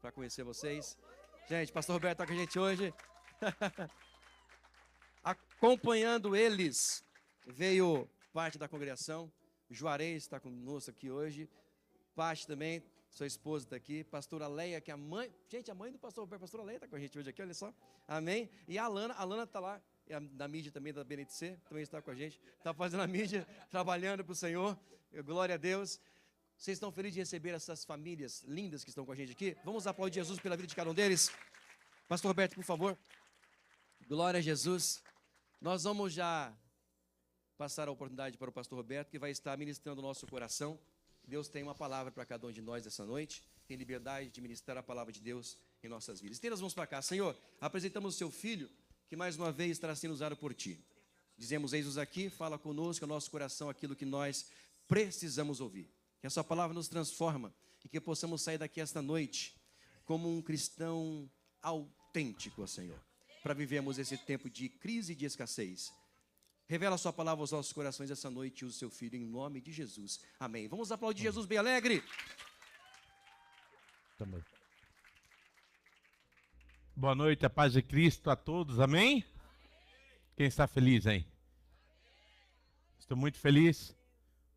para conhecer vocês. Gente, pastor Roberto está com a gente hoje. Acompanhando eles, veio parte da congregação. Juarez está conosco aqui hoje. Paty também, sua esposa está aqui. Pastora Leia, que é a mãe. Gente, a mãe do pastor Roberto, pastora Leia está com a gente hoje aqui, olha só. Amém. E a Alana está lá, é da mídia também, da BNTC, também está com a gente. Está fazendo a mídia, trabalhando para o Senhor. Glória a Deus. Vocês estão felizes de receber essas famílias lindas que estão com a gente aqui? Vamos aplaudir Jesus pela vida de cada um deles. Pastor Roberto, por favor. Glória a Jesus. Nós vamos já passar a oportunidade para o pastor Roberto, que vai estar ministrando o nosso coração. Deus tem uma palavra para cada um de nós essa noite. Tem liberdade de ministrar a palavra de Deus em nossas vidas. Estenda as mãos para cá. Senhor, apresentamos o seu filho, que mais uma vez estará sendo usado por ti. Dizemos, eis-nos aqui, fala conosco, ao nosso coração, aquilo que nós precisamos ouvir. Que a sua palavra nos transforma e que possamos sair daqui esta noite como um cristão autêntico, Senhor, para vivermos esse tempo de crise e de escassez. Revela a sua palavra aos nossos corações essa noite e use o seu filho em nome de Jesus. Amém. Vamos aplaudir Jesus bem alegre. Também. Boa noite, a paz de Cristo a todos, amém? Quem está feliz aí? Estou muito feliz.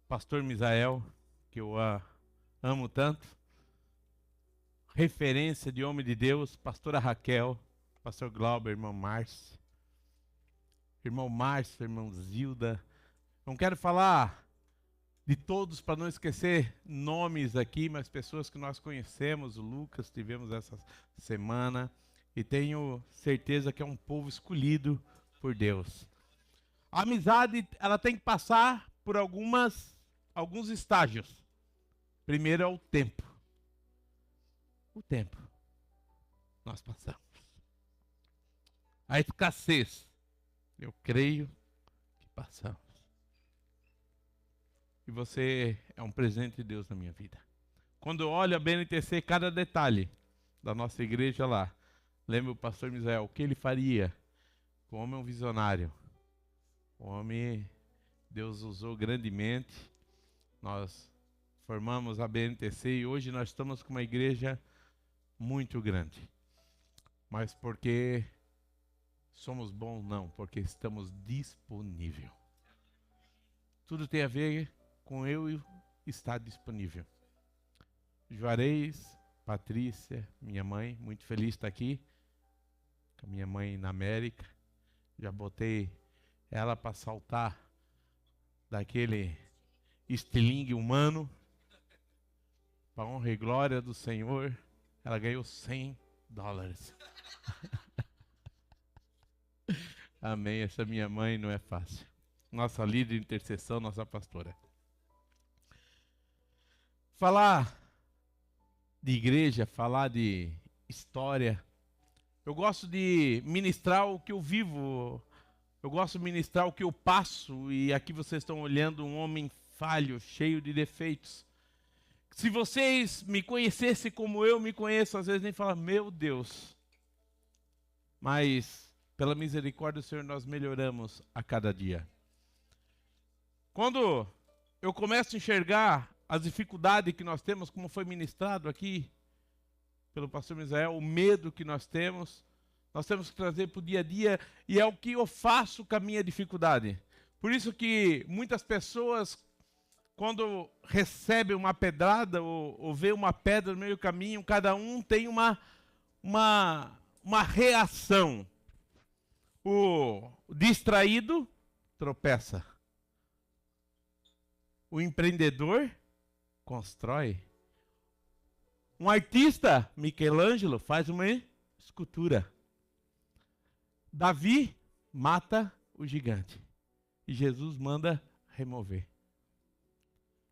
Pastor Misael, que eu amo tanto. Referência de homem de Deus, pastora Raquel, pastor Glauber, irmão Márcio, irmão Zilda. Não quero falar de todos para não esquecer nomes aqui, mas pessoas que nós conhecemos. O Lucas tivemos essa semana e tenho certeza que é um povo escolhido por Deus. A amizade, ela tem que passar por alguns estágios. Primeiro é o tempo. O tempo. Nós passamos. A escassez. Eu creio que passamos. E você é um presente de Deus na minha vida. Quando eu olho a BNTC, cada detalhe da nossa igreja lá, lembra o pastor Misael, o que ele faria? O homem é um visionário. O homem, Deus usou grandemente. Nós formamos a BNTC e hoje nós estamos com uma igreja muito grande. Mas porque somos bons? Não, porque estamos disponíveis. Tudo tem a ver com eu estar disponível. Juarez, Patrícia, minha mãe, muito feliz de estar aqui. Com a minha mãe na América. Já botei ela para saltar daquele estilingue humano. Para honra e glória do Senhor, ela ganhou $100. Amém. Essa minha mãe não é fácil. Nossa líder de intercessão, nossa pastora. Falar de igreja, falar de história. Eu gosto de ministrar o que eu vivo. Eu gosto de ministrar o que eu passo. E aqui vocês estão olhando um homem falho, cheio de defeitos. Se vocês me conhecessem como eu me conheço, às vezes nem falam, meu Deus. Mas, pela misericórdia do Senhor, nós melhoramos a cada dia. Quando eu começo a enxergar as dificuldades que nós temos, como foi ministrado aqui pelo pastor Misael, o medo que nós temos que trazer para o dia a dia, e é o que eu faço com a minha dificuldade. Por isso que muitas pessoas, quando recebe uma pedrada ou vê uma pedra no meio do caminho, cada um tem uma reação. O distraído tropeça. O empreendedor constrói. Um artista, Michelangelo, faz uma escultura. Davi mata o gigante. E Jesus manda remover.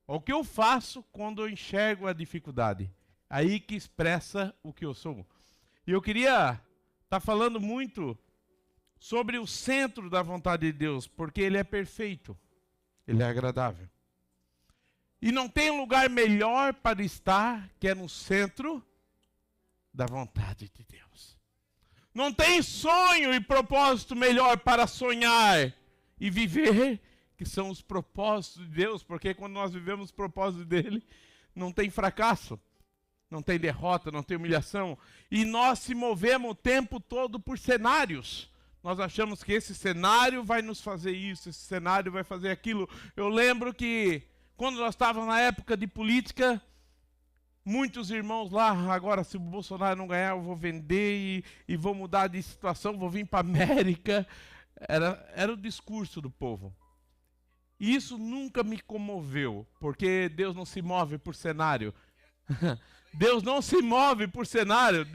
O que eu faço quando eu enxergo a dificuldade? Aí que expressa o que eu sou. E eu queria estar falando muito sobre o centro da vontade de Deus, porque Ele é perfeito, Ele é agradável. E não tem lugar melhor para estar que é no centro da vontade de Deus. Não tem sonho e propósito melhor para sonhar e viver, que são os propósitos de Deus, porque quando nós vivemos os propósitos dele, não tem fracasso. não tem derrota, não tem humilhação. E nós se movemos o tempo todo por cenários. Nós achamos que esse cenário vai nos fazer isso, esse cenário vai fazer aquilo. Eu lembro que quando nós estávamos na época de política, muitos irmãos lá, agora se o Bolsonaro não ganhar, eu vou vender e vou mudar de situação, vou vir para a América. Era o discurso do povo. E isso nunca me comoveu, porque Deus não se move por cenário. Deus não se move por cenário.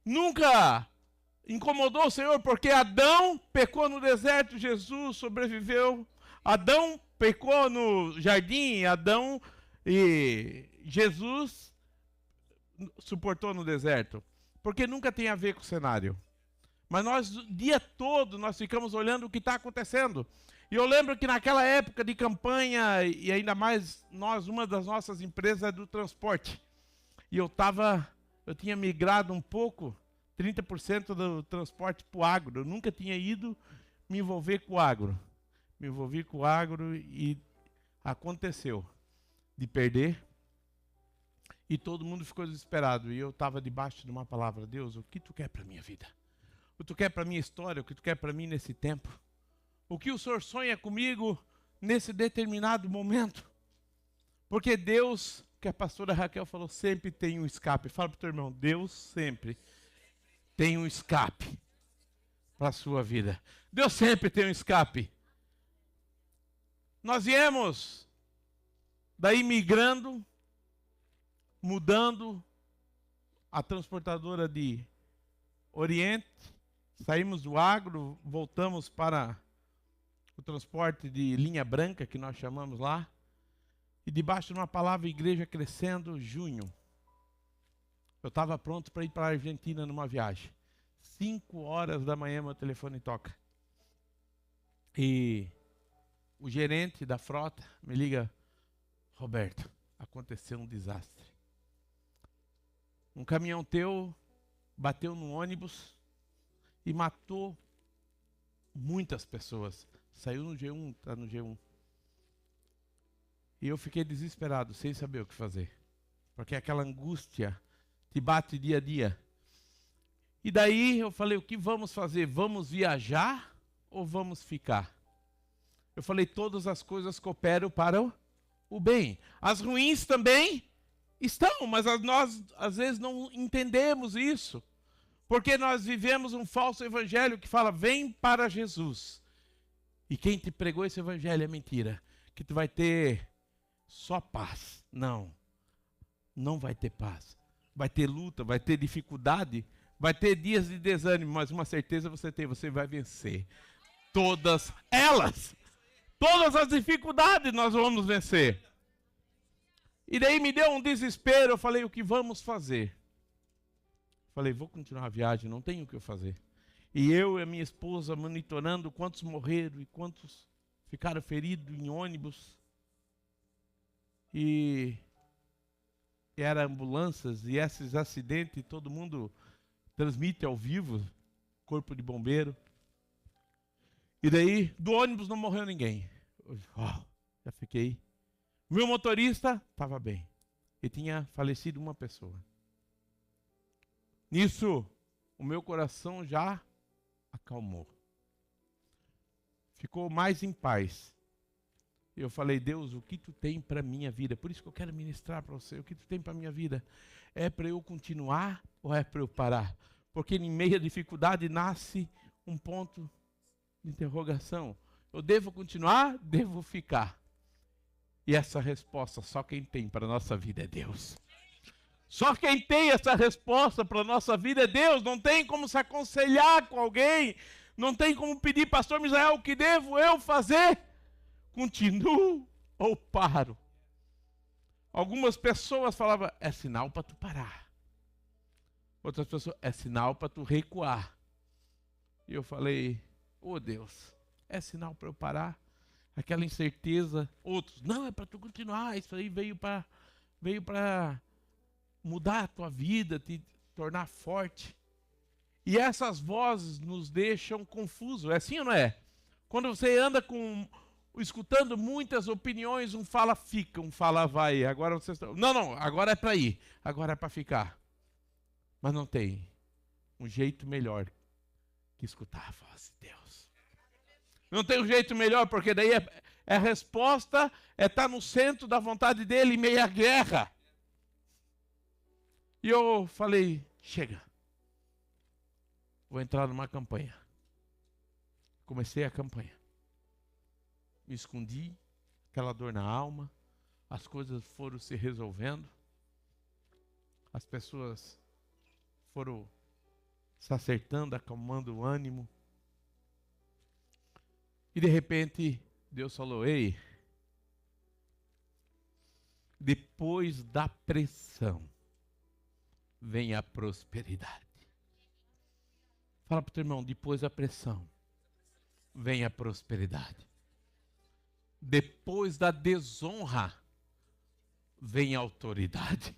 Nunca incomodou o Senhor, porque Adão pecou no deserto, Jesus sobreviveu. Adão pecou no jardim, Adão e Jesus suportou no deserto. Porque nunca tem a ver com o cenário. Mas nós, o dia todo, nós ficamos olhando o que está acontecendo. E eu lembro que naquela época de campanha, e ainda mais nós, uma das nossas empresas é do transporte. E eu tinha migrado um pouco, 30% do transporte para o agro. Eu nunca tinha ido me envolver com o agro. Me envolvi com o agro e aconteceu de perder. E todo mundo ficou desesperado. E eu estava debaixo de uma palavra: Deus, o que tu quer para a minha vida? O que tu quer para a minha história? O que tu quer para mim nesse tempo? O que o Senhor sonha comigo nesse determinado momento? Porque Deus, que a pastora Raquel falou, sempre tem um escape. Fala para o teu irmão: Deus sempre tem um escape para a sua vida. Deus sempre tem um escape. Nós viemos daí migrando, mudando a transportadora de Oriente, saímos do agro, voltamos para o transporte de linha branca, que nós chamamos lá, e debaixo de uma palavra Igreja Crescendo, junho, eu estava pronto para ir para a Argentina numa viagem. 5 horas da manhã meu telefone toca. E o gerente da frota me liga: Roberto, aconteceu um desastre. Um caminhão teu bateu num ônibus e matou muitas pessoas. Saiu no G1, está no G1. E eu fiquei desesperado, sem saber o que fazer. Porque aquela angústia te bate dia a dia. E daí eu falei: o que vamos fazer? Vamos viajar ou vamos ficar? Eu falei: todas as coisas cooperam para o bem. As ruins também estão, mas nós às vezes não entendemos isso. Porque nós vivemos um falso evangelho que fala: vem para Jesus. E quem te pregou esse evangelho é mentira. Que tu vai ter só paz. Não. Não vai ter paz. Vai ter luta, vai ter dificuldade, vai ter dias de desânimo, mas uma certeza você tem: você vai vencer. Todas elas. Todas as dificuldades nós vamos vencer. E daí me deu um desespero. Eu falei: o que vamos fazer? Falei: vou continuar a viagem, não tenho o que eu fazer. E eu e a minha esposa monitorando quantos morreram e quantos ficaram feridos em ônibus. E eram ambulâncias e esses acidentes, todo mundo transmite ao vivo, corpo de bombeiro. E daí, do ônibus não morreu ninguém. Já fiquei. Meu motorista estava bem. E tinha falecido uma pessoa. Nisso, o meu coração já acalmou. Ficou mais em paz. Eu falei: Deus, o que tu tem para a minha vida? Por isso que eu quero ministrar para você. O que tu tem para a minha vida? É para eu continuar ou é para eu parar? Porque em meio à dificuldade nasce um ponto de interrogação. Eu devo continuar? Devo ficar? E essa resposta só quem tem para a nossa vida é Deus. Só quem tem essa resposta para a nossa vida é Deus. Não tem como se aconselhar com alguém. Não tem como pedir: pastor Misael, o que devo eu fazer? Continuo ou paro? Algumas pessoas falavam: é sinal para tu parar. Outras pessoas: é sinal para tu recuar. E eu falei: oh Deus, é sinal para eu parar? Aquela incerteza. Outros: não, é para tu continuar. Isso aí veio para mudar a tua vida, te tornar forte. E essas vozes nos deixam confusos. É assim ou não é? Quando você anda com escutando muitas opiniões, um fala fica, um fala vai. Agora vocês estão... Não, agora é para ir, agora é para ficar. Mas não tem um jeito melhor que escutar a voz de Deus. Não tem um jeito melhor, porque daí a resposta é estar no centro da vontade dele em meio à guerra. E eu falei, chega, vou entrar numa campanha. Comecei a campanha. Me escondi, aquela dor na alma, as coisas foram se resolvendo, as pessoas foram se acertando, acalmando o ânimo. E de repente, Deus falou, ei, depois da pressão, vem a prosperidade. Fala para o teu irmão, depois da pressão, vem a prosperidade. Depois da desonra, vem a autoridade.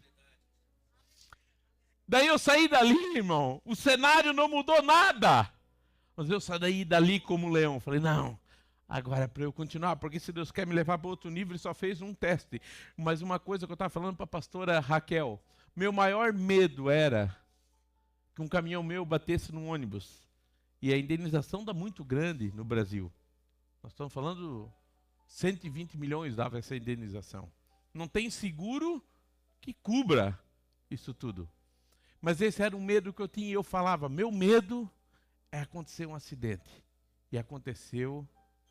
Daí eu saí dali, irmão, o cenário não mudou nada. Mas eu saí dali como um leão. Falei, não, agora é para eu continuar, porque se Deus quer me levar para outro nível, Ele só fez um teste. Mas uma coisa que eu estava falando para a pastora Raquel, meu maior medo era que um caminhão meu batesse num ônibus. E a indenização dá muito grande no Brasil. Nós estamos falando 120 milhões dava essa indenização. Não tem seguro que cubra isso tudo. Mas esse era um medo que eu tinha e eu falava, meu medo é acontecer um acidente. E aconteceu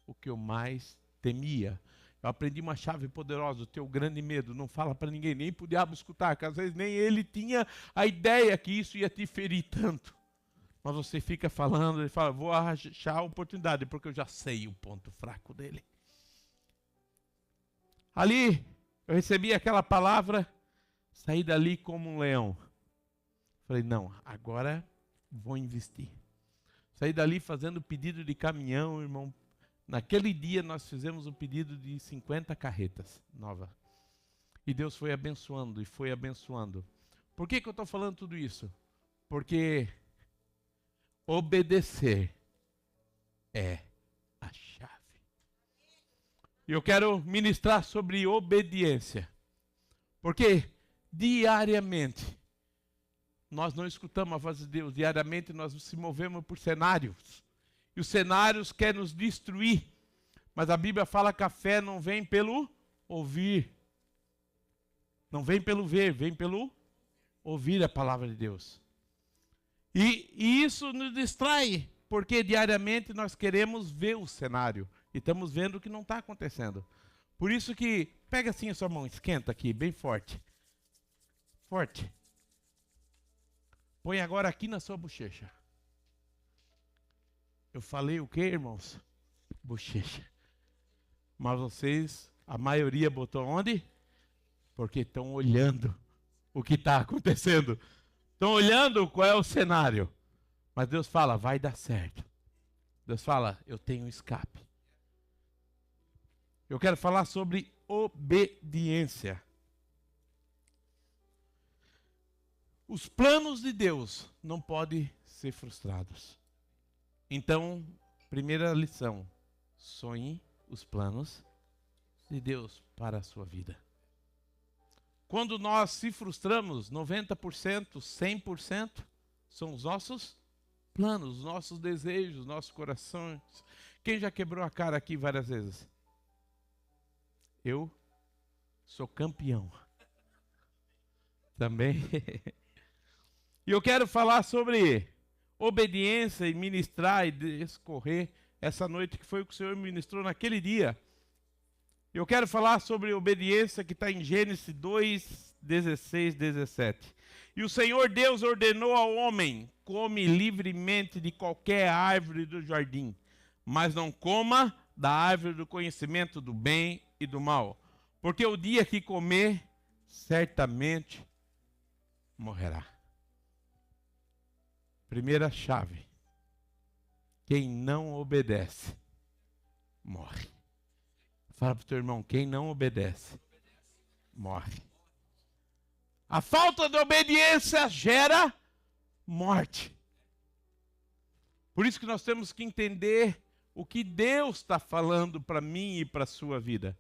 o que eu mais temia. Eu aprendi uma chave poderosa, o teu grande medo. Não fala para ninguém, nem para o diabo escutar, que às vezes nem ele tinha a ideia que isso ia te ferir tanto. Mas você fica falando, ele fala, vou achar a oportunidade, porque eu já sei o ponto fraco dele. Ali, eu recebi aquela palavra, saí dali como um leão. Falei, não, agora vou investir. Saí dali fazendo pedido de caminhão, irmão. Naquele dia nós fizemos um pedido de 50 carretas novas. E Deus foi abençoando e foi abençoando. Por que eu estou falando tudo isso? Porque obedecer é a chave. E eu quero ministrar sobre obediência. Porque diariamente nós não escutamos a voz de Deus. Diariamente nós nos movemos por cenários. E os cenários querem nos destruir. Mas a Bíblia fala que a fé não vem pelo ouvir. Não vem pelo ver, vem pelo ouvir a palavra de Deus. E isso nos distrai, porque diariamente nós queremos ver o cenário. E estamos vendo o que não está acontecendo. Por isso que, pega assim a sua mão, esquenta aqui, bem forte. Forte. Põe agora aqui na sua bochecha. Eu falei o quê, irmãos? Bochecha. Mas vocês, a maioria botou onde? Porque estão olhando o que está acontecendo. Estão olhando qual é o cenário. Mas Deus fala, vai dar certo. Deus fala, eu tenho escape. Eu quero falar sobre obediência. Os planos de Deus não podem ser frustrados. Então, primeira lição, sonhe os planos de Deus para a sua vida. Quando nós se frustramos, 90%, 100% são os nossos planos, os nossos desejos, os nossos corações. Quem já quebrou a cara aqui várias vezes? Eu sou campeão. Também. E eu quero falar sobre obediência e ministrar e discorrer essa noite, que foi o que o Senhor ministrou naquele dia. Eu quero falar sobre obediência que está em Gênesis 2, 16, 17. E o Senhor Deus ordenou ao homem, come livremente de qualquer árvore do jardim, mas não coma da árvore do conhecimento do bem e do mal, porque o dia que comer, certamente morrerá. Primeira chave. Quem não obedece, morre. Fala para o teu irmão, quem não obedece, morre. A falta de obediência gera morte. Por isso que nós temos que entender o que Deus está falando para mim e para a sua vida.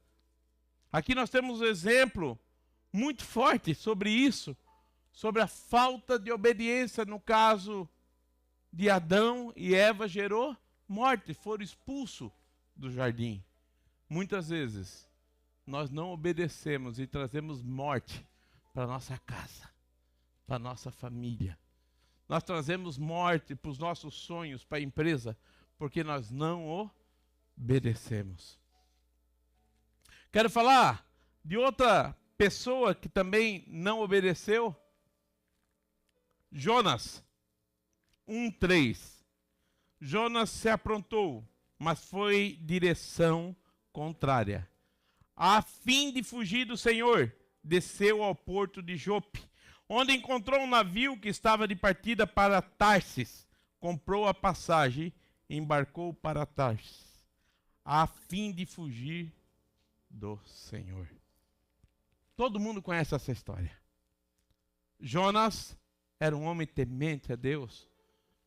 Aqui nós temos um exemplo muito forte sobre isso, sobre a falta de obediência. No caso de Adão e Eva, gerou morte, foram expulsos do jardim. Muitas vezes nós não obedecemos e trazemos morte para nossa casa, para nossa família. Nós trazemos morte para os nossos sonhos, para a empresa, porque nós não obedecemos. Quero falar de outra pessoa que também não obedeceu. Jonas 1:3. Jonas se aprontou, mas foi direção contrária. A fim de fugir do Senhor, desceu ao porto de Jope, onde encontrou um navio que estava de partida para Tarsis. Comprou a passagem e embarcou para Tarsis, a fim de fugir do Senhor. Todo mundo conhece essa história. Jonas era um homem temente a Deus.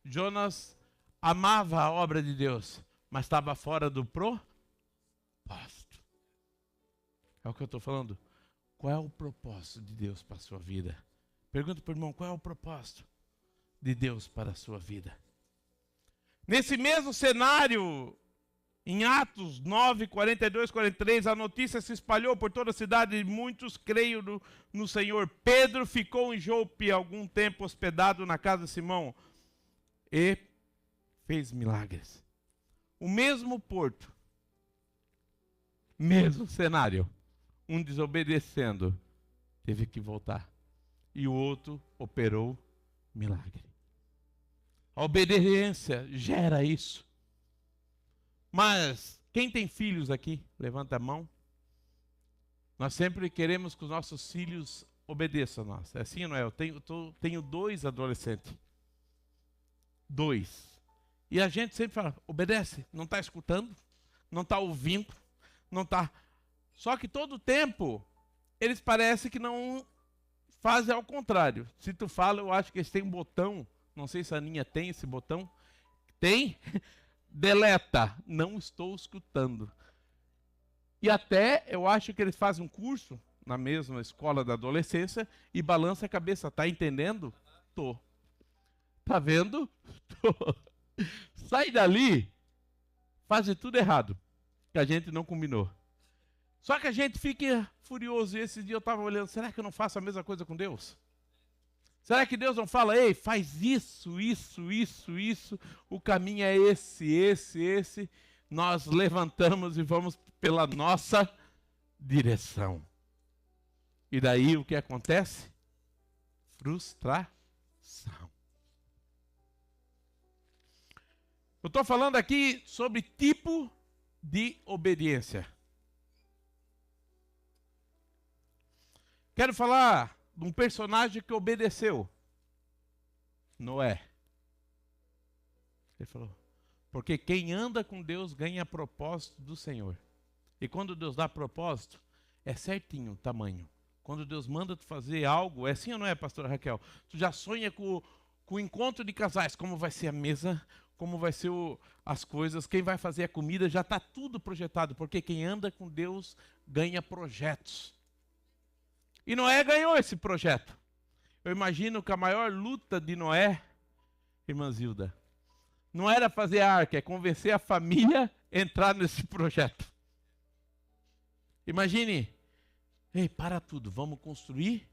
Jonas amava a obra de Deus, mas estava fora do propósito. É o que eu estou falando. Qual é o propósito de Deus para a sua vida? Pergunta para o irmão, qual é o propósito de Deus para a sua vida? Nesse mesmo cenário, em Atos 9, 42, 43, a notícia se espalhou por toda a cidade e muitos creram no Senhor. Pedro ficou em Jope algum tempo hospedado na casa de Simão e fez milagres. O mesmo porto, mesmo cenário, um desobedecendo, teve que voltar. E o outro operou milagre. A obediência gera isso. Mas quem tem filhos aqui? Levanta a mão. Nós sempre queremos que os nossos filhos obedeçam a nós. É assim ou não é? Eu tenho 2 adolescentes. 2. E a gente sempre fala, obedece. Não está escutando, não está ouvindo, não está... Só que todo tempo, eles parecem que não fazem ao contrário. Se tu fala, eu acho que eles têm um botão. Não sei se a Aninha tem esse botão. Tem? Deleta. Não estou escutando. E até eu acho que eles fazem um curso na mesma escola da adolescência e balança a cabeça. Tá entendendo? Tô. Tá vendo? Tô. Sai dali. Faz tudo errado. Que a gente não combinou. Só que a gente fica furioso. E esse dia eu estava olhando, será que eu não faço a mesma coisa com Deus? Será que Deus não fala, ei, faz isso, isso, isso, isso, o caminho é esse. Nós levantamos e vamos pela nossa direção. E daí o que acontece? Frustração. Eu estou falando aqui sobre tipo de obediência. Quero falar de um personagem que obedeceu. Noé. Ele falou, porque quem anda com Deus ganha propósito do Senhor. E quando Deus dá propósito, é certinho o tamanho. Quando Deus manda tu fazer algo, é assim ou não é, pastora Raquel? Tu já sonha com o encontro de casais, como vai ser a mesa, como vai ser as coisas, quem vai fazer a comida, já está tudo projetado. Porque quem anda com Deus ganha projetos. E Noé ganhou esse projeto. Eu imagino que a maior luta de Noé, irmã Zilda, não era fazer a arca, é convencer a família a entrar nesse projeto. Imagine, ei, para tudo, vamos construir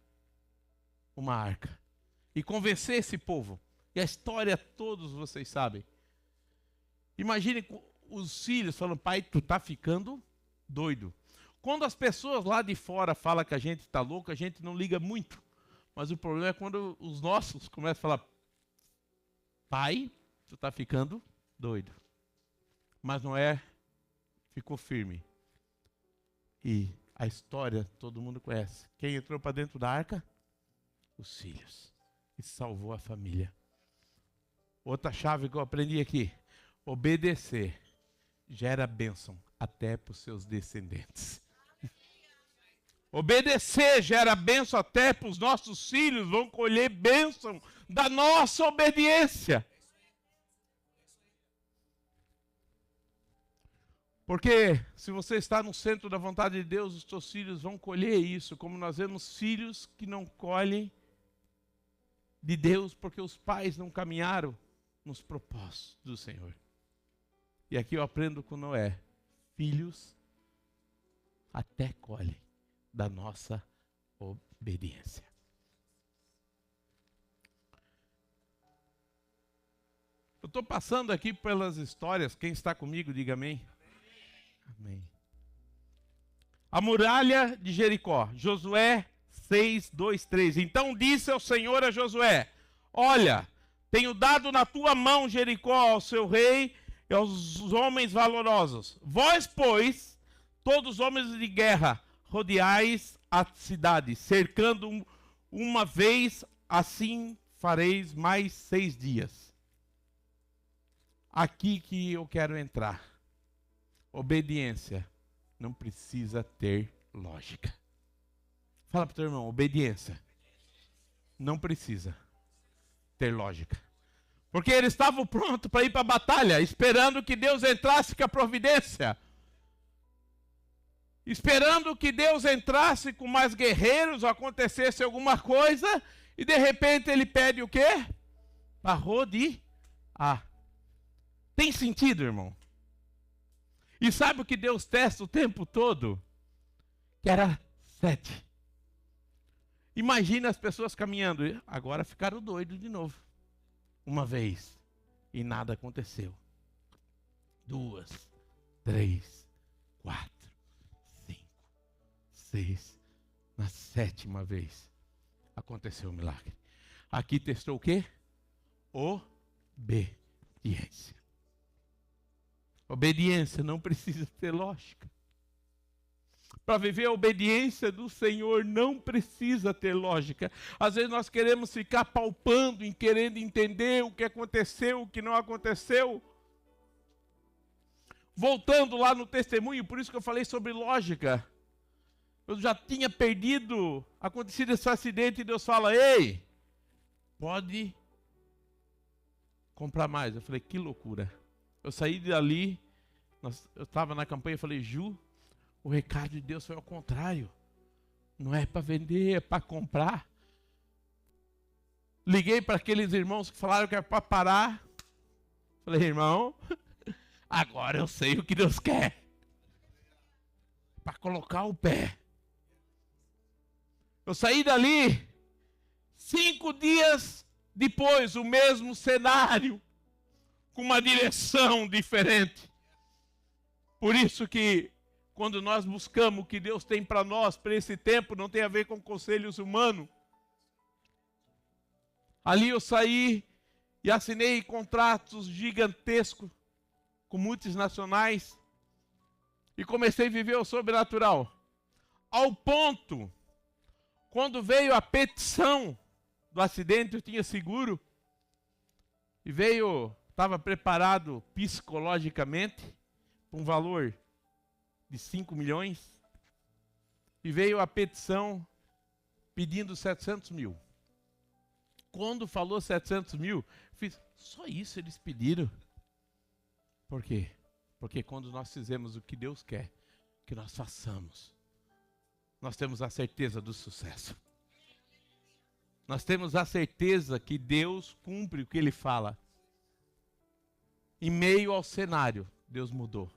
uma arca. E convencer esse povo. E a história todos vocês sabem. Imagine os filhos falando, pai, tu tá ficando doido. Quando as pessoas lá de fora falam que a gente está louco, a gente não liga muito. Mas o problema é quando os nossos começam a falar, pai, tu está ficando doido. Mas Noé ficou firme. E a história todo mundo conhece. Quem entrou para dentro da arca? Os filhos. E salvou a família. Outra chave que eu aprendi aqui. Obedecer gera bênção até para os seus descendentes. Obedecer gera bênção até para os nossos filhos, vão colher bênção da nossa obediência. Porque se você está no centro da vontade de Deus, os seus filhos vão colher isso, como nós vemos filhos que não colhem de Deus, porque os pais não caminharam nos propósitos do Senhor. E aqui eu aprendo com Noé, filhos até colhem da nossa obediência. Eu estou passando aqui pelas histórias, quem está comigo, diga amém. Amém. A muralha de Jericó, Josué 6, 2, 3. Então disse o Senhor a Josué: olha, tenho dado na tua mão Jericó ao seu rei e aos homens valorosos. Vós, pois, todos os homens de guerra, rodeais a cidade, cercando uma vez, assim fareis mais 6 dias. Aqui que eu quero entrar. Obediência não precisa ter lógica. Fala para o teu irmão, obediência não precisa ter lógica. Porque eles estavam prontos para ir para a batalha, esperando que Deus entrasse com a providência. Esperando que Deus entrasse com mais guerreiros, acontecesse alguma coisa, e de repente ele pede o quê? Para rodear. Tem sentido, irmão? E sabe o que Deus testa o tempo todo? Que era 7. Imagina as pessoas caminhando. Agora ficaram doidos de novo. Uma vez. E nada aconteceu. 2, 3, 4, 5, 6. Na 7ª vez aconteceu o milagre. Aqui testou o quê? Obediência. Obediência não precisa ter lógica. Para viver a obediência do Senhor não precisa ter lógica. Às vezes nós queremos ficar palpando, querendo entender o que aconteceu, o que não aconteceu. Voltando lá no testemunho, por isso que eu falei sobre lógica. Eu já tinha acontecido esse acidente, e Deus fala: ei, pode comprar mais. Eu falei: que loucura. Eu saí dali, eu estava na campanha e falei: Ju, o recado de Deus foi ao contrário. Não é para vender, é para comprar. Liguei para aqueles irmãos que falaram que era para parar. Falei: irmão, agora eu sei o que Deus quer. Para colocar o pé. Eu saí dali, 5 dias depois, o mesmo cenário, com uma direção diferente. Por isso que quando nós buscamos o que Deus tem para nós, para esse tempo, não tem a ver com conselhos humanos. Ali eu saí e assinei contratos gigantescos com multinacionais e comecei a viver o sobrenatural. Ao ponto, quando veio a petição do acidente, eu tinha seguro, e estava preparado psicologicamente, para um valor de 5 milhões, e veio a petição pedindo 700 mil. Quando falou 700 mil, fiz, só isso eles pediram. Por quê? Porque quando nós fizemos o que Deus quer que nós façamos, nós temos a certeza do sucesso. Nós temos a certeza que Deus cumpre o que Ele fala. Em meio ao cenário, Deus mudou.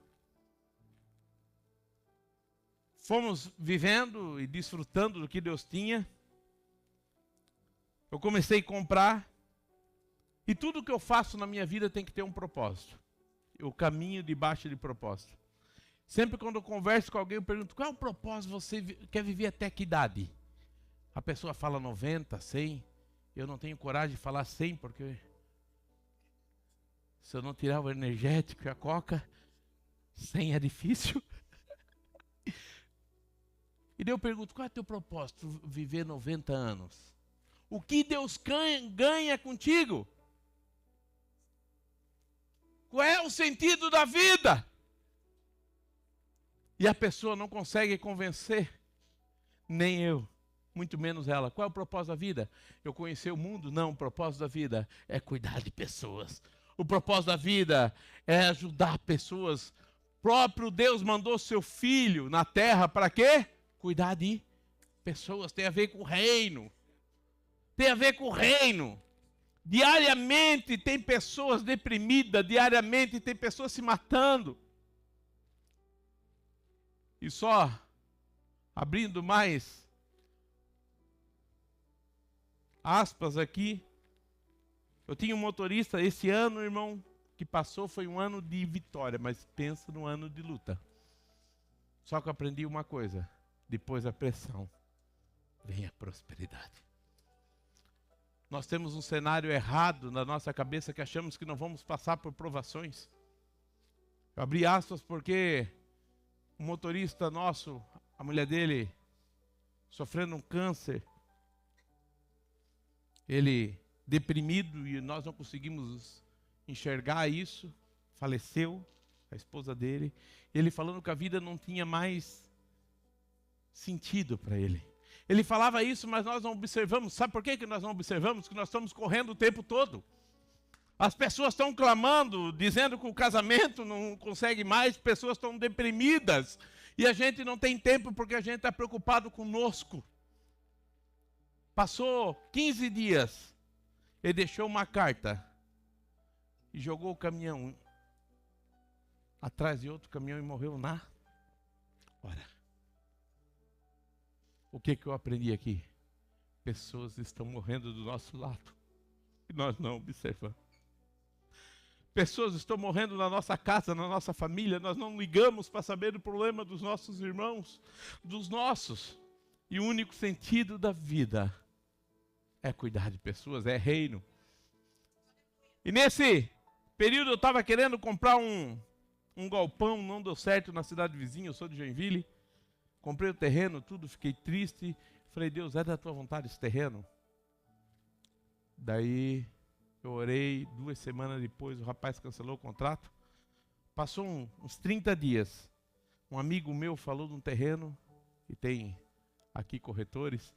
Fomos vivendo e desfrutando do que Deus tinha. Eu comecei a comprar. E tudo que eu faço na minha vida tem que ter um propósito. Eu caminho debaixo de propósito. Sempre quando eu converso com alguém, eu pergunto: qual é o propósito? Você quer viver até que idade? A pessoa fala 90, 100. Eu não tenho coragem de falar 100, porque se eu não tirar o energético e a coca, 100 é difícil. E daí eu pergunto: qual é o teu propósito? Viver 90 anos. O que Deus ganha contigo? Qual é o sentido da vida? E a pessoa não consegue convencer, nem eu, muito menos ela. Qual é o propósito da vida? Eu conhecer o mundo? Não, o propósito da vida é cuidar de pessoas. O propósito da vida é ajudar pessoas próprio Deus mandou seu filho na terra para quê? Cuidar de pessoas, tem a ver com o reino. Tem a ver com o reino. Diariamente tem pessoas deprimidas, diariamente tem pessoas se matando. E só abrindo mais aspas aqui, eu tinha um motorista esse ano, irmão, que passou, foi um ano de vitória, mas pensa no ano de luta. Só que eu aprendi uma coisa, depois da pressão, vem a prosperidade. Nós temos um cenário errado na nossa cabeça que achamos que não vamos passar por provações. Eu abri aspas porque um motorista nosso, a mulher dele, sofrendo um câncer, ele deprimido e nós não conseguimos enxergar isso, faleceu, a esposa dele, ele falando que a vida não tinha mais sentido para ele. Ele falava isso, mas nós não observamos. Sabe por que nós não observamos? Que nós estamos correndo o tempo todo. As pessoas estão clamando, dizendo que o casamento não consegue mais, pessoas estão deprimidas. E a gente não tem tempo porque a gente está preocupado conosco. Passou 15 dias, ele deixou uma carta e jogou o caminhão atrás de outro caminhão e morreu na hora. O que eu aprendi aqui? Pessoas estão morrendo do nosso lado e nós não observamos. Pessoas estão morrendo na nossa casa, na nossa família, nós não ligamos para saber o problema dos nossos irmãos, dos nossos. E o único sentido da vida é cuidar de pessoas, é reino. E nesse período eu estava querendo comprar um galpão, não deu certo na cidade vizinha, eu sou de Joinville. Comprei o terreno, tudo, fiquei triste. Falei, Deus, é da tua vontade esse terreno? Daí eu orei, 2 semanas depois o rapaz cancelou o contrato. Passou uns 30 dias. Um amigo meu falou de um terreno, e tem aqui corretores.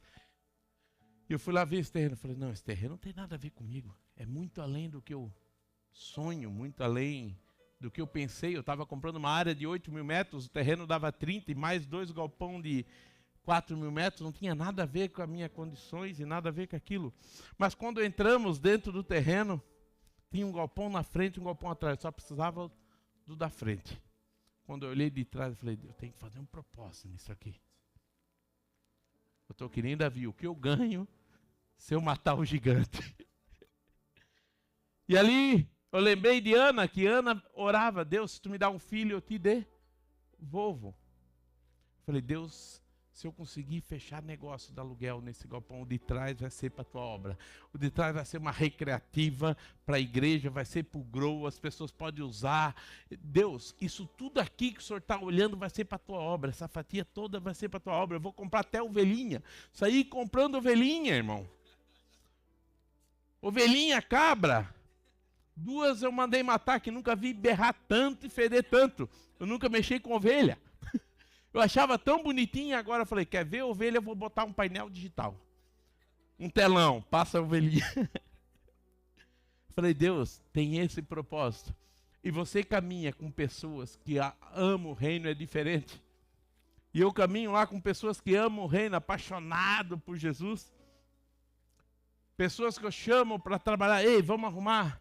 E eu fui lá ver esse terreno. Falei, não, esse terreno não tem nada a ver comigo. É muito além do que eu sonho, muito além do que eu pensei. Eu estava comprando uma área de 8.000 metros, o terreno dava 30 e mais 2 galpão de 4.000 metros, não tinha nada a ver com as minhas condições e nada a ver com aquilo. Mas quando entramos dentro do terreno, tinha um galpão na frente e um galpão atrás, só precisava do da frente. Quando eu olhei de trás, eu falei, eu tenho que fazer um propósito nisso aqui. Eu estou que nem Davi, o que eu ganho se eu matar o gigante? E ali eu lembrei de Ana, que Ana orava, Deus, se tu me dá um filho, eu te devolvo. Falei, Deus, se eu conseguir fechar negócio de aluguel nesse galpão, o de trás vai ser para a tua obra. O de trás vai ser uma recreativa para a igreja, vai ser para o grow, as pessoas podem usar. Deus, isso tudo aqui que o Senhor está olhando vai ser para a tua obra. Essa fatia toda vai ser para a tua obra. Eu vou comprar até ovelhinha. Saí comprando ovelhinha, irmão. Ovelhinha, cabra. 2 eu mandei matar, que nunca vi berrar tanto e feder tanto. Eu nunca mexi com ovelha. Eu achava tão bonitinho, agora eu falei, quer ver ovelha, eu vou botar um painel digital. Um telão, passa a ovelhinha. Falei, Deus, tem esse propósito. E você caminha com pessoas que amam o reino, é diferente. E eu caminho lá com pessoas que amam o reino, apaixonado por Jesus. Pessoas que eu chamo para trabalhar, ei, vamos arrumar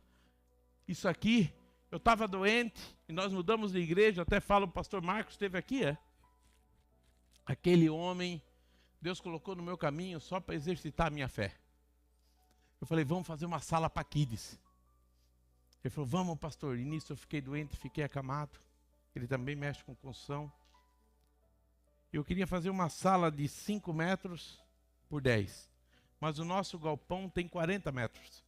isso aqui. Eu estava doente e nós mudamos de igreja, até falo, o pastor Marcos esteve aqui, Aquele homem, Deus colocou no meu caminho só para exercitar a minha fé. Eu falei, vamos fazer uma sala para kids. Ele falou, vamos, pastor. E nisso eu fiquei doente, fiquei acamado. Ele também mexe com construção. Eu queria fazer uma sala de 5 metros por 10. Mas o nosso galpão tem 40 metros.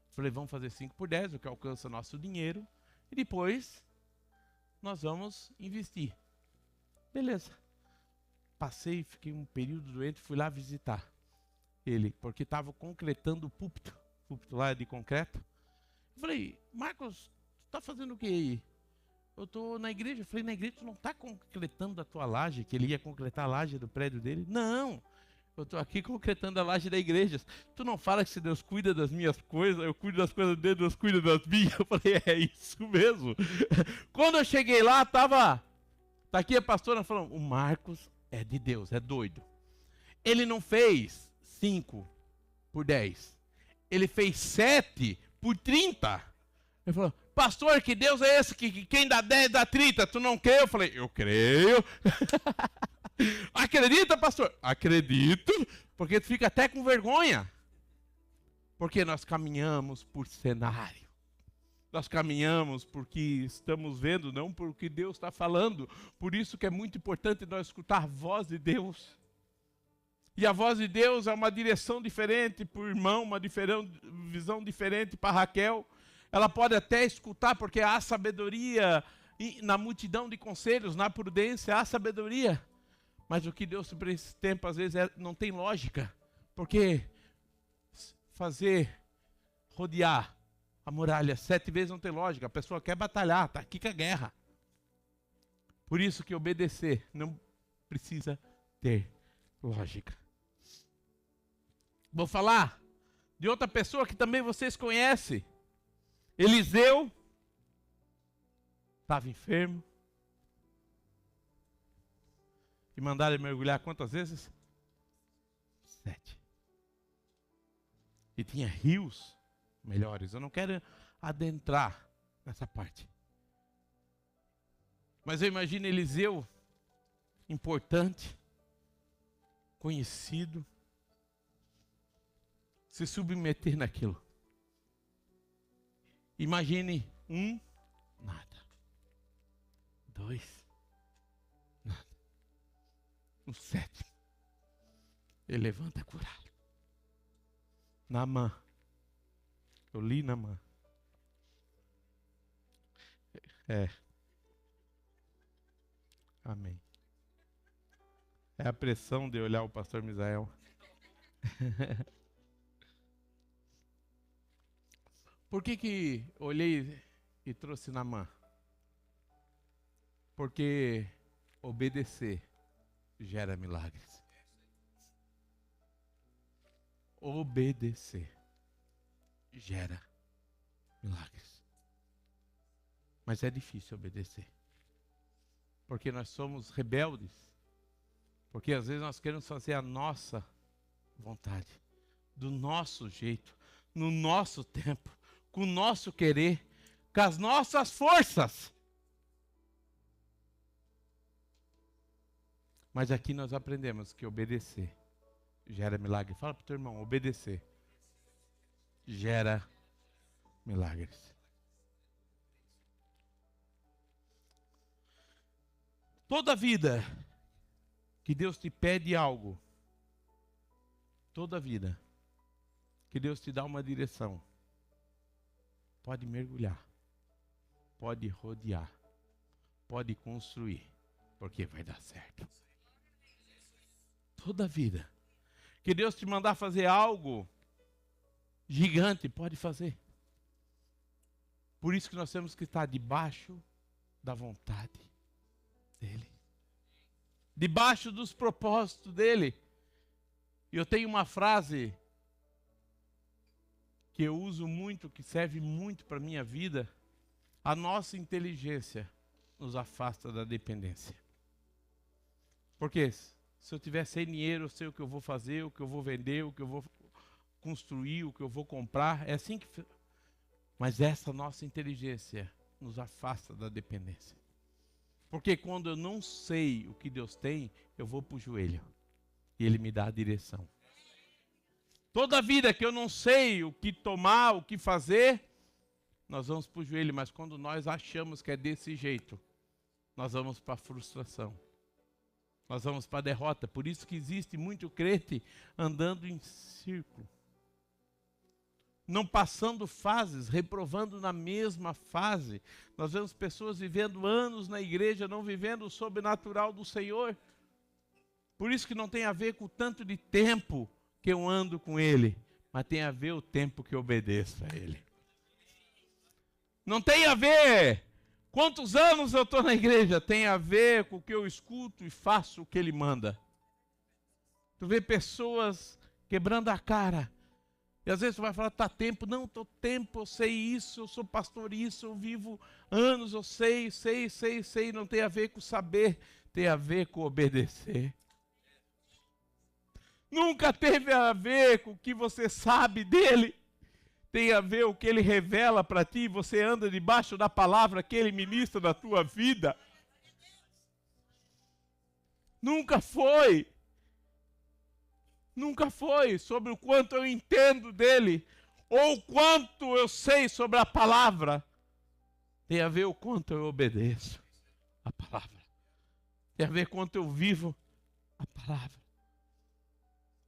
Eu falei, vamos fazer 5 por 10, o que alcança nosso dinheiro. E depois nós vamos investir. Beleza. Passei, fiquei um período doente, fui lá visitar ele, porque estava concretando o púlpito lá é de concreto. Eu falei, Marcos, tu está fazendo o que aí? Eu estou na igreja. Eu falei, na igreja tu não está concretando a tua laje, que ele ia concretar a laje do prédio dele? Não, eu Eu estou aqui concretando a laje da igreja. Tu não fala que se Deus cuida das minhas coisas, eu cuido das coisas dele, Deus cuida das minhas. Eu falei, é isso mesmo. Quando eu cheguei lá, tá aqui a pastora falando, o Marcos é de Deus, é doido. Ele não fez 5 por 10. Ele fez 7 por 30. Ele falou, pastor, que Deus é esse que quem dá 10 dá 30? Tu não crê? Eu falei, eu creio. Acredita, pastor? Acredito, porque tu fica até com vergonha. Porque nós caminhamos por cenário. Nós caminhamos porque estamos vendo, não porque Deus está falando. Por isso que é muito importante nós escutar a voz de Deus. E a voz de Deus é uma direção diferente para o irmão, uma visão diferente para Raquel. Ela pode até escutar, porque há sabedoria na multidão de conselhos, na prudência, há sabedoria. Mas o que Deus para esse tempo, às vezes, não tem lógica. Porque fazer rodear a muralha 7 vezes não tem lógica. A pessoa quer batalhar, está aqui com a guerra. Por isso que obedecer não precisa ter lógica. Vou falar de outra pessoa que também vocês conhecem. Eliseu estava enfermo. E mandaram ele mergulhar quantas vezes? 7. E tinha rios melhores. Eu não quero adentrar nessa parte. Mas eu imagino Eliseu, importante, conhecido, se submeter naquilo. Imagine 1, nada. 2, nada. No 7, ele levanta curado. Naamã. Eu li Naamã. Amém. É a pressão de olhar o pastor Misael. Por que olhei e trouxe Naamã? Porque obedecer gera milagres. Obedecer gera milagres. Mas é difícil obedecer. Porque nós somos rebeldes. Porque às vezes nós queremos fazer a nossa vontade, do nosso jeito, no nosso tempo, com o nosso querer, com as nossas forças. Mas aqui nós aprendemos que obedecer gera milagre. Fala para o teu irmão, obedecer gera milagres. Toda vida que Deus te pede algo, toda vida que Deus te dá uma direção, pode mergulhar, pode rodear, pode construir, porque vai dar certo. Toda vida que Deus te mandar fazer algo gigante, pode fazer. Por isso que nós temos que estar debaixo da vontade dele, debaixo dos propósitos dele. E eu tenho uma frase que eu uso muito, que serve muito para a minha vida. A nossa inteligência nos afasta da dependência. Porque se eu tiver sem dinheiro, eu sei o que eu vou fazer, o que eu vou vender, o que eu vou construir, o que eu vou comprar. É assim que... Mas essa nossa inteligência nos afasta da dependência. Porque quando eu não sei o que Deus tem, eu vou para o joelho. E Ele me dá a direção. Toda vida que eu não sei o que tomar, o que fazer, nós vamos para o joelho. Mas quando nós achamos que é desse jeito, nós vamos para a frustração. Nós vamos para a derrota. Por isso que existe muito crente andando em círculo. Não passando fases, reprovando na mesma fase. Nós vemos pessoas vivendo anos na igreja, não vivendo o sobrenatural do Senhor. Por isso que não tem a ver com o tanto de tempo que eu ando com Ele, mas tem a ver o tempo que eu obedeço a Ele. Não tem a ver quantos anos eu estou na igreja, tem a ver com o que eu escuto e faço o que Ele manda. Tu vê pessoas quebrando a cara. E às vezes tu vai falar, tá tempo. Não, tô tempo, eu sei isso, eu sou pastor isso, eu vivo anos, eu sei. Não tem a ver com saber, tem a ver com obedecer. Nunca teve a ver com o que você sabe dele. Tem a ver o que ele revela para ti. Você anda debaixo da palavra que ele ministra na tua vida. Nunca foi sobre o quanto eu entendo dele, ou o quanto eu sei sobre a palavra. Tem a ver o quanto eu obedeço a palavra. Tem a ver quanto eu vivo a palavra.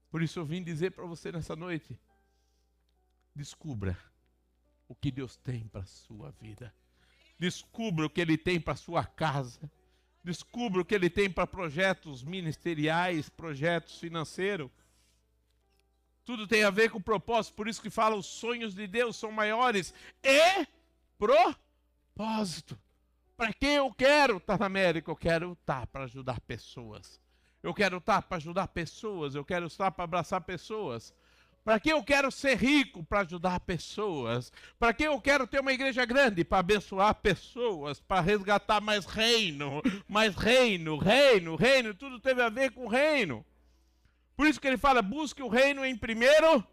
Por isso eu vim dizer para você nessa noite, descubra o que Deus tem para a sua vida. Descubra o que Ele tem para a sua casa. Descubra o que Ele tem para projetos ministeriais, projetos financeiros. Tudo tem a ver com o propósito. Por isso que fala, os sonhos de Deus são maiores. E propósito. Para quem eu quero estar na América? Eu quero estar para ajudar pessoas. Eu quero estar para ajudar pessoas. Eu quero estar para abraçar pessoas. Para que eu quero ser rico? Para ajudar pessoas. Para que eu quero ter uma igreja grande? Para abençoar pessoas, para resgatar mais reino. Tudo teve a ver com o reino. Por isso que ele fala, busque o reino em primeiro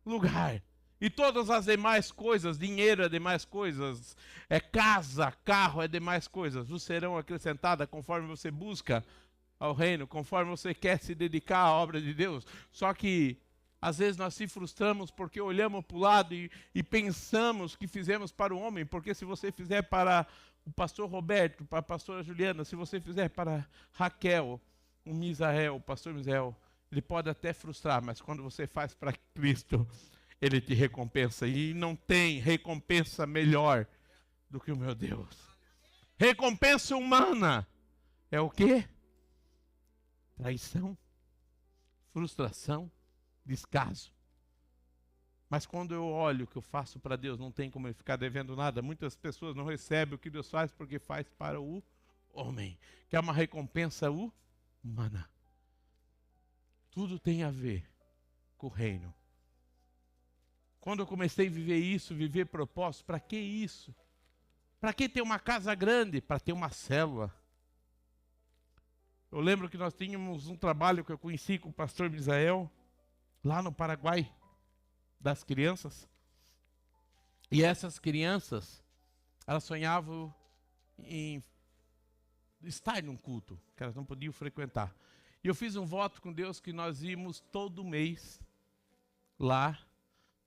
lugar. E todas as demais coisas, dinheiro é demais coisas, casa, carro é demais coisas, vos serão acrescentadas conforme você busca ao reino, conforme você quer se dedicar à obra de Deus. Só que às vezes nós se frustramos porque olhamos para o lado e pensamos que fizemos para o homem, porque se você fizer para o pastor Roberto, para a pastora Juliana, se você fizer para Raquel, o pastor Misael, ele pode até frustrar, mas quando você faz para Cristo, Ele te recompensa. E não tem recompensa melhor do que o meu Deus. Recompensa humana é o quê? Traição, frustração, descaso. Mas quando eu olho o que eu faço para Deus, não tem como eu ficar devendo nada. Muitas pessoas não recebem o que Deus faz porque faz para o homem, que é uma recompensa humana. Tudo tem a ver com o reino. Quando eu comecei a viver isso, viver propósito, para que isso? Para que ter uma casa grande? Para ter uma célula. Eu lembro que nós tínhamos um trabalho que eu conheci com o pastor Misael, lá no Paraguai, das crianças. E essas crianças, elas sonhavam em estar num culto, que elas não podiam frequentar. E eu fiz um voto com Deus que nós íamos todo mês lá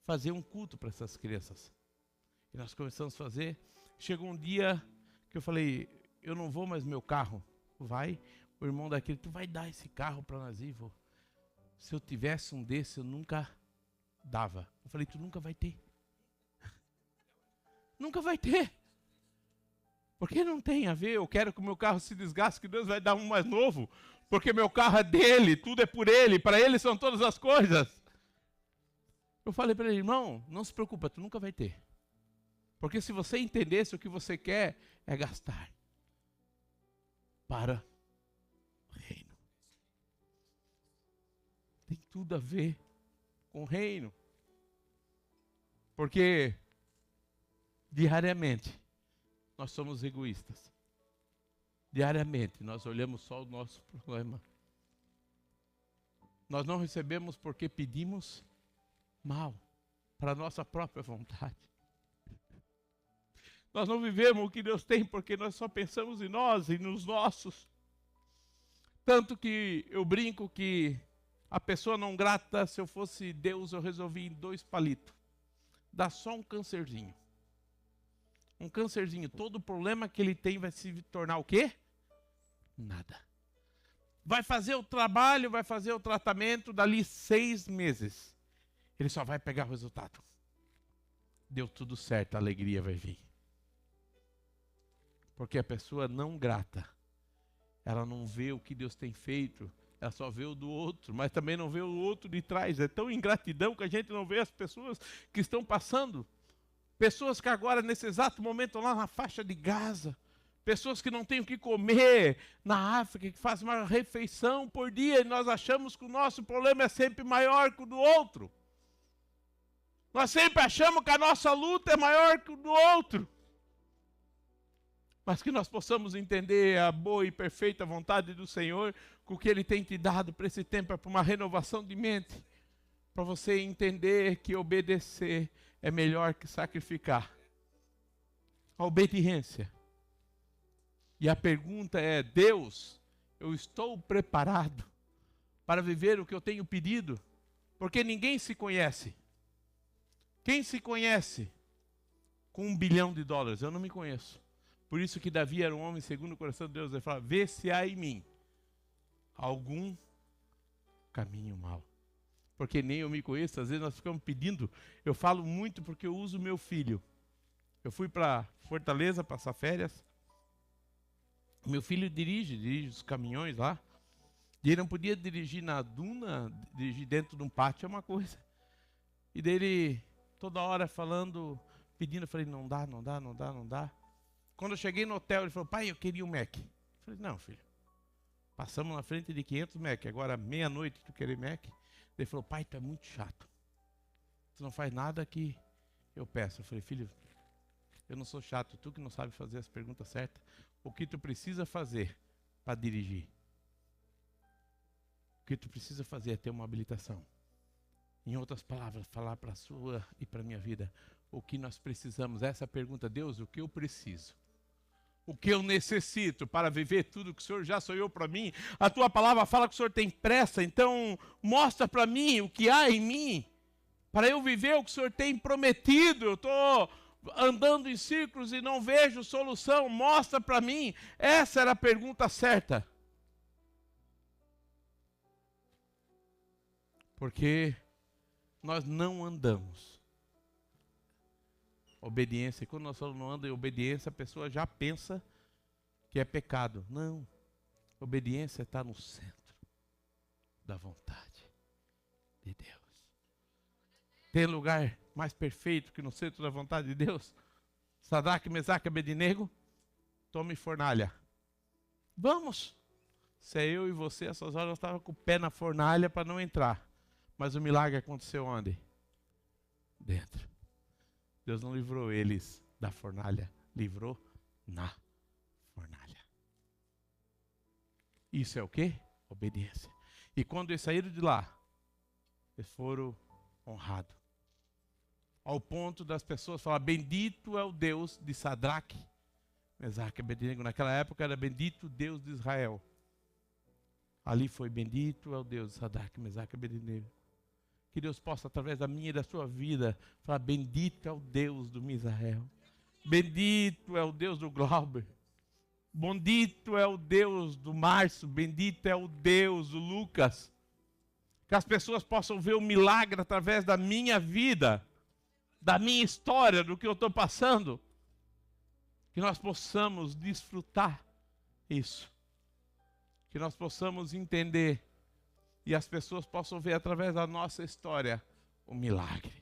fazer um culto para essas crianças. E nós começamos a fazer. Chegou um dia que eu falei, eu não vou mais meu carro. Vai, o irmão daquele, tu vai dar esse carro para nós ir, vô? Se eu tivesse um desse, eu nunca dava. Eu falei, tu nunca vai ter. Nunca vai ter. Porque não tem a ver, eu quero que o meu carro se desgaste, que Deus vai dar um mais novo. Porque meu carro é dele, tudo é por ele, para ele são todas as coisas. Eu falei para ele, irmão, não se preocupa, tu nunca vai ter. Porque se você entendesse o que você quer, é gastar para o reino. Tem tudo a ver com o reino. Porque diariamente nós somos egoístas. Diariamente nós olhamos só o nosso problema. Nós não recebemos porque pedimos mal, para a nossa própria vontade. Nós não vivemos o que Deus tem porque nós só pensamos em nós e nos nossos. Tanto que eu brinco que a pessoa não grata, se eu fosse Deus, eu resolvi em 2 palitos. Dá só um câncerzinho. Um câncerzinho. Todo problema que ele tem vai se tornar o quê? Nada. Vai fazer o trabalho, vai fazer o tratamento, dali 6 meses. Ele só vai pegar o resultado. Deu tudo certo, a alegria vai vir. Porque a pessoa não grata, ela não vê o que Deus tem feito, ela só vê o do outro, mas também não vê o outro de trás. É tão ingratidão que a gente não vê as pessoas que estão passando. Pessoas que agora, nesse exato momento, lá na faixa de Gaza, Pessoas que não têm o que comer na África, que fazem uma refeição por dia, e nós achamos que o nosso problema é sempre maior que o do outro. Nós sempre achamos que a nossa luta é maior que o do outro. Mas que nós possamos entender a boa e perfeita vontade do Senhor, com o que Ele tem te dado para esse tempo, é para uma renovação de mente, para você entender que obedecer é melhor que sacrificar. A obediência. E a pergunta é: Deus, eu estou preparado para viver o que eu tenho pedido? Porque ninguém se conhece. Quem se conhece com $1 bilhão? Eu não me conheço. Por isso que Davi era um homem segundo o coração de Deus. Ele fala: vê se há em mim algum caminho mau. Porque nem eu me conheço. Às vezes nós ficamos pedindo. Eu falo muito porque eu uso meu filho. Eu fui para Fortaleza passar férias. Meu filho dirige os caminhões lá. E ele não podia dirigir na duna, dirigir dentro de um pátio é uma coisa. E dele toda hora falando, pedindo, eu falei: não dá. Quando eu cheguei no hotel, ele falou: pai, eu queria um Mac. Eu falei: não, filho. Passamos na frente de 500 Mac, agora meia-noite tu querer Mac. Ele falou: pai, tu é muito chato. Tu não faz nada que eu peço. Eu falei: filho, eu não sou chato, tu que não sabe fazer as perguntas certas. O que tu precisa fazer para dirigir? O que tu precisa fazer é ter uma habilitação. Em outras palavras, falar para a sua e para a minha vida o que nós precisamos. Essa é a pergunta: Deus, o que eu preciso? O que eu necessito para viver tudo que o Senhor já sonhou para mim? A tua palavra fala que o Senhor tem pressa, então mostra para mim o que há em mim, para eu viver o que o Senhor tem prometido. Eu estou andando em círculos e não vejo solução, mostra para mim. Essa era a pergunta certa. Porque nós não andamos. Obediência, e quando nós falamos não anda em obediência, a pessoa já pensa que é pecado. Não, obediência está no centro da vontade de Deus. Tem lugar mais perfeito que no centro da vontade de Deus? Sadraque, Mesaque e Abednego, tome fornalha. Vamos. Se é eu e você, essas horas eu estava com o pé na fornalha para não entrar. Mas o milagre aconteceu onde? Dentro. Deus não livrou eles da fornalha, livrou na fornalha. Isso é o quê? Obediência. E quando eles saíram de lá, eles foram honrados. Ao ponto das pessoas falar: bendito é o Deus de Sadraque, Mesaque e Abednego. Naquela época era bendito o Deus de Israel. Ali foi: bendito é o Deus de Sadraque, Mesaque e Abednego. Que Deus possa, através da minha e da sua vida, falar: bendito é o Deus do Misael. Bendito é o Deus do Glauber. Bendito é o Deus do Márcio. Bendito é o Deus do Lucas. Que as pessoas possam ver o milagre através da minha vida, da minha história, do que eu estou passando. Que nós possamos desfrutar isso. Que nós possamos entender. E as pessoas possam ver através da nossa história o milagre.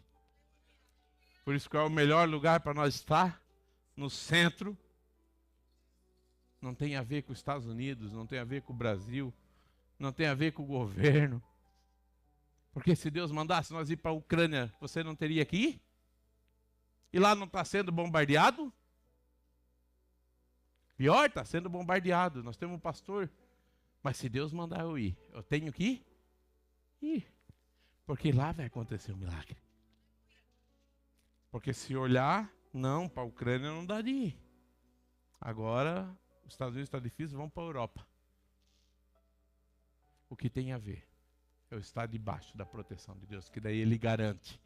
Por isso, qual é o melhor lugar para nós estar? No centro. Não tem a ver com os Estados Unidos, não tem a ver com o Brasil, não tem a ver com o governo. Porque se Deus mandasse nós ir para a Ucrânia, você não teria que ir? E lá não está sendo bombardeado? Pior, está sendo bombardeado. Nós temos um pastor. Mas se Deus mandar eu ir, eu tenho que ir? Porque lá vai acontecer um milagre. Porque se olhar, não, para a Ucrânia não dá de ir. Agora, os Estados Unidos está difícil, vamos para a Europa. O que tem a ver? Eu estar debaixo da proteção de Deus, que daí Ele garante.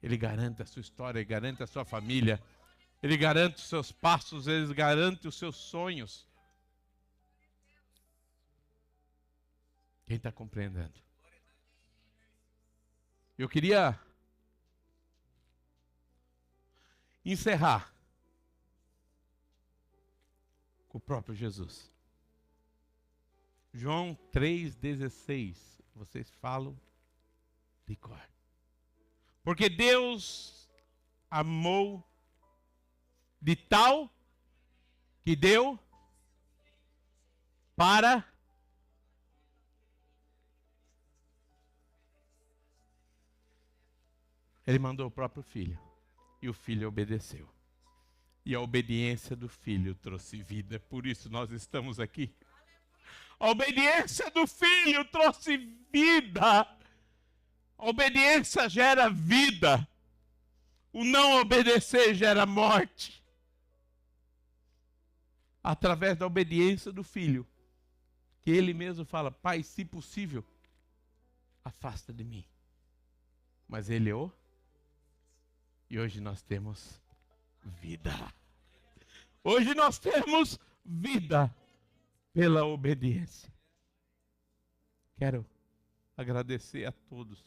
Ele garante a sua história, Ele garante a sua família. Ele garante os seus passos, Ele garante os seus sonhos. Quem está compreendendo? Eu queria encerrar com o próprio Jesus. João 3,16. Vocês falam de cor. Porque Deus amou de tal que deu para Ele mandou o próprio filho. E o filho obedeceu. E a obediência do filho trouxe vida. Por isso nós estamos aqui. A obediência do filho trouxe vida. A obediência gera vida. O não obedecer gera morte. Através da obediência do filho, que ele mesmo fala: Pai, se possível, afasta de mim. Mas ele e hoje nós temos vida. Hoje nós temos vida pela obediência. Quero agradecer a todos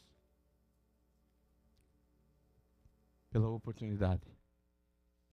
pela oportunidade